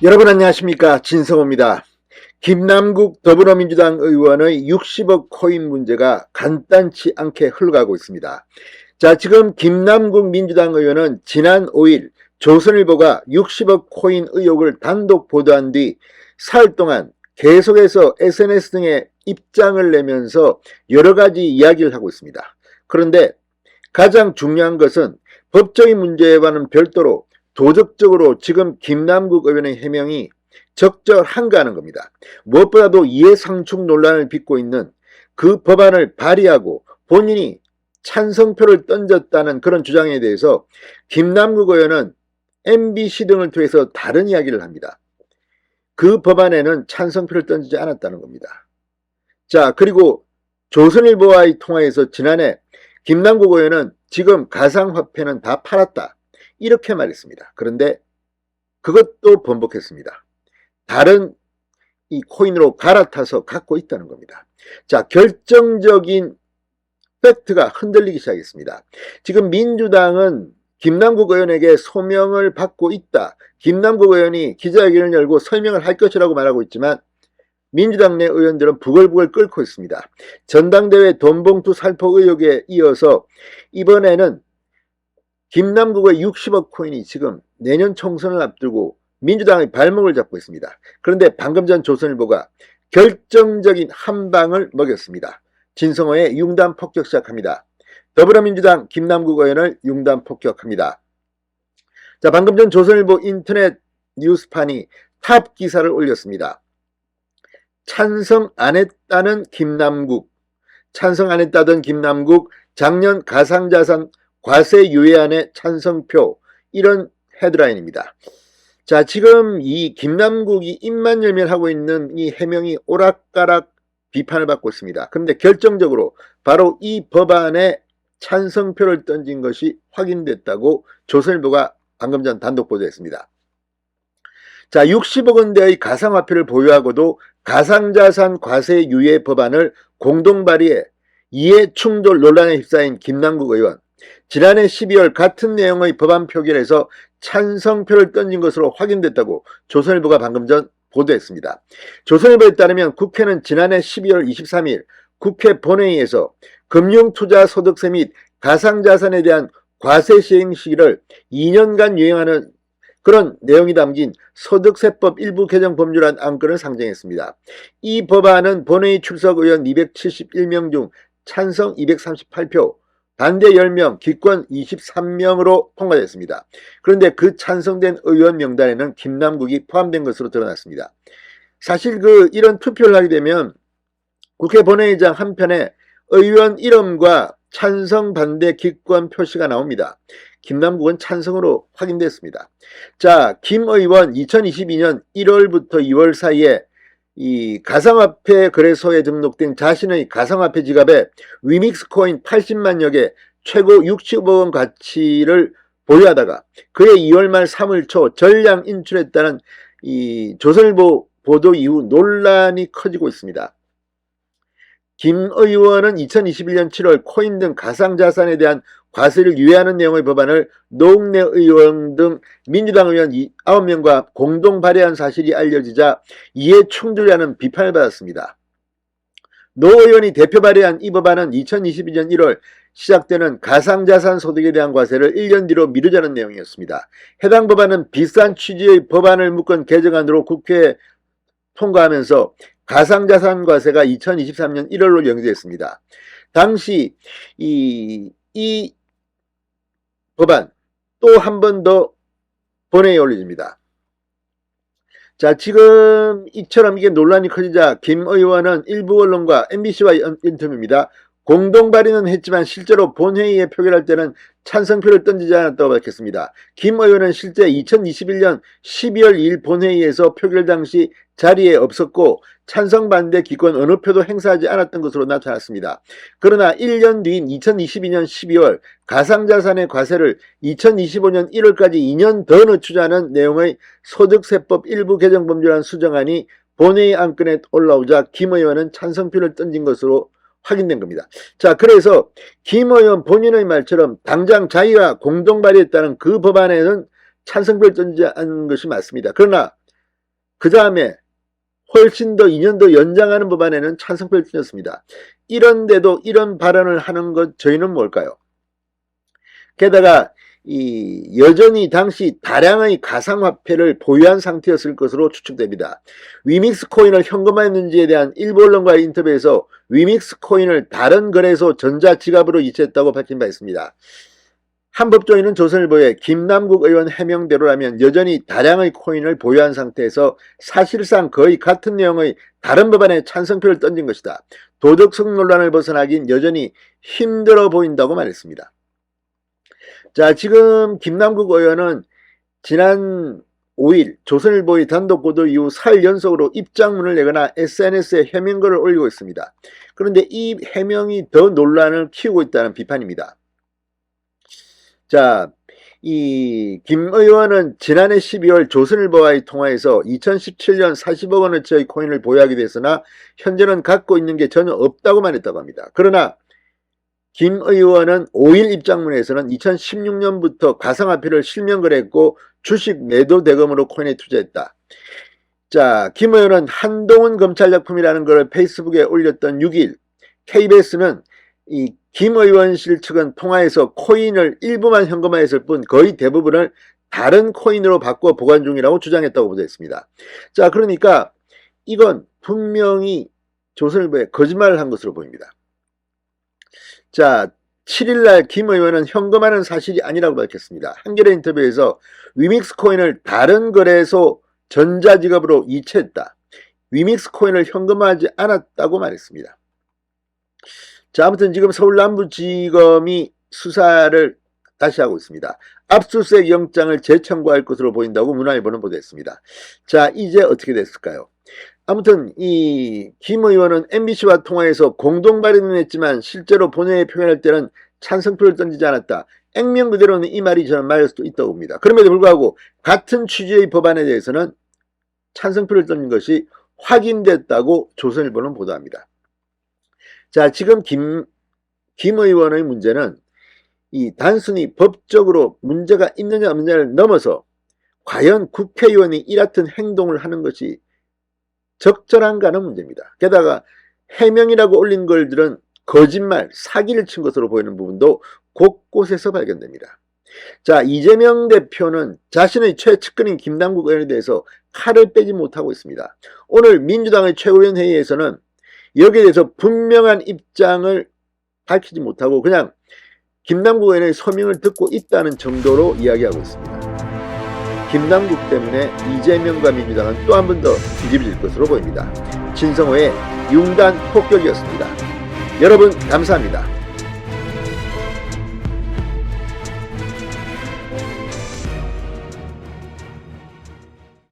여러분 안녕하십니까, 진성호입니다. 김남국 더불어민주당 의원의 60억 코인 문제가 간단치 않게 흘러가고 있습니다. 자, 지금 김남국 민주당 의원은 지난 5일 조선일보가 60억 코인 의혹을 단독 보도한 뒤 사흘 동안 계속해서 SNS 등에 입장을 내면서 여러 가지 이야기를 하고 있습니다. 그런데 가장 중요한 것은 법적인 문제와는 별도로 도덕적으로 지금 김남국 의원의 해명이 적절한가 하는 겁니다. 무엇보다도 이해상충 논란을 빚고 있는 그 법안을 발의하고 본인이 찬성표를 던졌다는 그런 주장에 대해서 김남국 의원은 MBC 등을 통해서 다른 이야기를 합니다. 그 법안에는 찬성표를 던지지 않았다는 겁니다. 자, 그리고 조선일보와의 통화에서 지난해 김남국 의원은 지금 가상화폐는 다 팔았다, 이렇게 말했습니다. 그런데 그것도 번복했습니다. 다른 이 코인으로 갈아타서 갖고 있다는 겁니다. 자, 결정적인 팩트가 흔들리기 시작했습니다. 지금 민주당은 김남국 의원에게 소명을 받고 있다, 김남국 의원이 기자회견을 열고 설명을 할 것이라고 말하고 있지만 민주당 내 의원들은 부글부글 끓고 있습니다. 전당대회 돈봉투 살포 의혹에 이어서 이번에는 김남국의 60억 코인이 지금 내년 총선을 앞두고 민주당의 발목을 잡고 있습니다. 그런데 방금 전 조선일보가 결정적인 한 방을 먹였습니다. 진성호의 융단 폭격 시작합니다. 더불어민주당 김남국 의원을 융단 폭격합니다. 자, 방금 전 조선일보 인터넷 뉴스판이 탑 기사를 올렸습니다. 찬성 안 했다는 김남국, 찬성 안 했다던 김남국, 작년 가상자산 과세 유예안의 찬성표, 이런 헤드라인입니다. 자, 지금 이 김남국이 입만 열면 하고 있는 이 해명이 오락가락 비판을 받고 있습니다. 그런데 결정적으로 바로 이 법안에 찬성표를 던진 것이 확인됐다고 조선일보가 방금 전 단독 보도했습니다. 자, 60억 원대의 가상화폐를 보유하고도 가상자산 과세 유예 법안을 공동 발의해 이해 충돌 논란에 휩싸인 김남국 의원, 지난해 12월 같은 내용의 법안 표결에서 찬성표를 던진 것으로 확인됐다고 조선일보가 방금 전 보도했습니다. 조선일보에 따르면 국회는 지난해 12월 23일 국회 본회의에서 금융투자소득세 및 가상자산에 대한 과세 시행 시기를 2년간 유행하는 그런 내용이 담긴 소득세법 일부 개정 법률안 안건을 상정했습니다. 이 법안은 본회의 출석 의원 271명 중 찬성 238표, 반대 10명, 기권 23명으로 통과됐습니다. 그런데 그 찬성된 의원 명단에는 김남국이 포함된 것으로 드러났습니다. 사실 이런 투표를 하게 되면 국회 본회의장 한편에 의원 이름과 찬성, 반대, 기권 표시가 나옵니다. 김남국은 찬성으로 확인됐습니다. 자, 김 의원 2022년 1월부터 2월 사이에 이 가상화폐 거래소에 등록된 자신의 가상화폐 지갑에 위믹스 코인 80만여 개 최고 60억 원 가치를 보유하다가 그해 2월 말 3월 초 전량 인출했다는 이 조선일보 보도 이후 논란이 커지고 있습니다. 김 의원은 2021년 7월 코인 등 가상자산에 대한 과세를 유예하는 내용의 법안을 노웅래 의원 등 민주당 의원 9명과 공동 발의한 사실이 알려지자 이해 충돌이라는 비판을 받았습니다. 노 의원이 대표 발의한 이 법안은 2022년 1월 시작되는 가상자산 소득에 대한 과세를 1년 뒤로 미루자는 내용이었습니다. 해당 법안은 비슷한 취지의 법안을 묶은 개정안으로 국회에 통과하면서 가상자산 과세가 2023년 1월로 연기됐습니다. 당시 이 법안 또 한 번 더 본회의에 올려집니다. 자, 지금 이처럼 이게 논란이 커지자 김 의원은 일부 언론과 MBC와 인터뷰입니다. 공동 발의는 했지만 실제로 본회의에 표결할 때는 찬성표를 던지지 않았다고 밝혔습니다. 김 의원은 실제 2021년 12월 2일 본회의에서 표결 당시 자리에 없었고 찬성, 반대, 기권 어느 표도 행사하지 않았던 것으로 나타났습니다. 그러나 1년 뒤인 2022년 12월 가상자산의 과세를 2025년 1월까지 2년 더 늦추자는 내용의 소득세법 일부 개정 법률안 수정안이 본회의 안건에 올라오자 김 의원은 찬성표를 던진 것으로 확인된 겁니다. 자, 그래서 김 의원 본인의 말처럼 당장 자기가 공동 발의했다는 그 법안에는 찬성표를 던지지 않은 것이 맞습니다. 그러나 그 다음에 훨씬 더 2년 더 연장하는 법안에는 찬성표를 던졌습니다. 이런데도 이런 발언을 하는 것 저희는 뭘까요? 게다가 여전히 당시 다량의 가상화폐를 보유한 상태였을 것으로 추측됩니다. 위믹스 코인을 현금화했는지에 대한 일부 언론과의 인터뷰에서 위믹스 코인을 다른 거래소 전자지갑으로 이체했다고 밝힌 바 있습니다. 한 법조인은 조선일보에 김남국 의원 해명대로라면 여전히 다량의 코인을 보유한 상태에서 사실상 거의 같은 내용의 다른 법안에 찬성표를 던진 것이다. 도덕성 논란을 벗어나긴 여전히 힘들어 보인다고 말했습니다. 자, 지금 김남국 의원은 지난 5일 조선일보의 단독 보도 이후 4일 연속으로 입장문을 내거나 SNS에 해명글을 올리고 있습니다. 그런데 이 해명이 더 논란을 키우고 있다는 비판입니다. 자, 이 김 의원은 지난해 12월 조선일보와의 통화에서 2017년 40억 원어치의 코인을 보유하기도 했으나 현재는 갖고 있는 게 전혀 없다고 말했다고 합니다. 그러나 김 의원은 5일 입장문에서는 2016년부터 가상화폐를 실명 거래했고 주식 매도 대금으로 코인에 투자했다. 자, 김 의원은 한동훈 검찰 작품이라는 것을 페이스북에 올렸던 6일 KBS는 이 김 의원실 측은 통화에서 코인을 일부만 현금화했을 뿐 거의 대부분을 다른 코인으로 바꿔 보관 중이라고 주장했다고 보도했습니다. 자, 그러니까 이건 분명히 조선일보에 거짓말을 한 것으로 보입니다. 자, 7일날 김 의원은 현금화는 사실이 아니라고 밝혔습니다. 한겨레 인터뷰에서 위믹스 코인을 다른 거래소 전자지갑으로 이체했다. 위믹스 코인을 현금화하지 않았다고 말했습니다. 자, 아무튼 지금 서울남부지검이 수사를 다시 하고 있습니다. 압수수색 영장을 재청구할 것으로 보인다고 문화일보는 보도했습니다. 자, 이제 어떻게 됐을까요? 아무튼 이 김 의원은 MBC와 통화에서 공동 발의는 했지만 실제로 본회의에 표현할 때는 찬성표를 던지지 않았다. 액면 그대로는 이 말이 저는 맞을 수도 있다고 봅니다. 그럼에도 불구하고 같은 취지의 법안에 대해서는 찬성표를 던진 것이 확인됐다고 조선일보는 보도합니다. 자, 지금 김 의원의 문제는 이 단순히 법적으로 문제가 있느냐 없느냐를 넘어서 과연 국회의원이 이 같은 행동을 하는 것이 적절한가 하는 문제입니다. 게다가 해명이라고 올린 글들은 거짓말, 사기를 친 것으로 보이는 부분도 곳곳에서 발견됩니다. 자, 이재명 대표는 자신의 최측근인 김남국 의원에 대해서 칼을 빼지 못하고 있습니다. 오늘 민주당의 최고위원 회의에서는 여기에 대해서 분명한 입장을 밝히지 못하고 그냥 김남국 의원의 서명을 듣고 있다는 정도로 이야기하고 있습니다. 김남국 때문에 이재명과 민주당은 또 한 번 더 뒤집어질 것으로 보입니다. 진성호의 융단 폭격이었습니다. 여러분 감사합니다.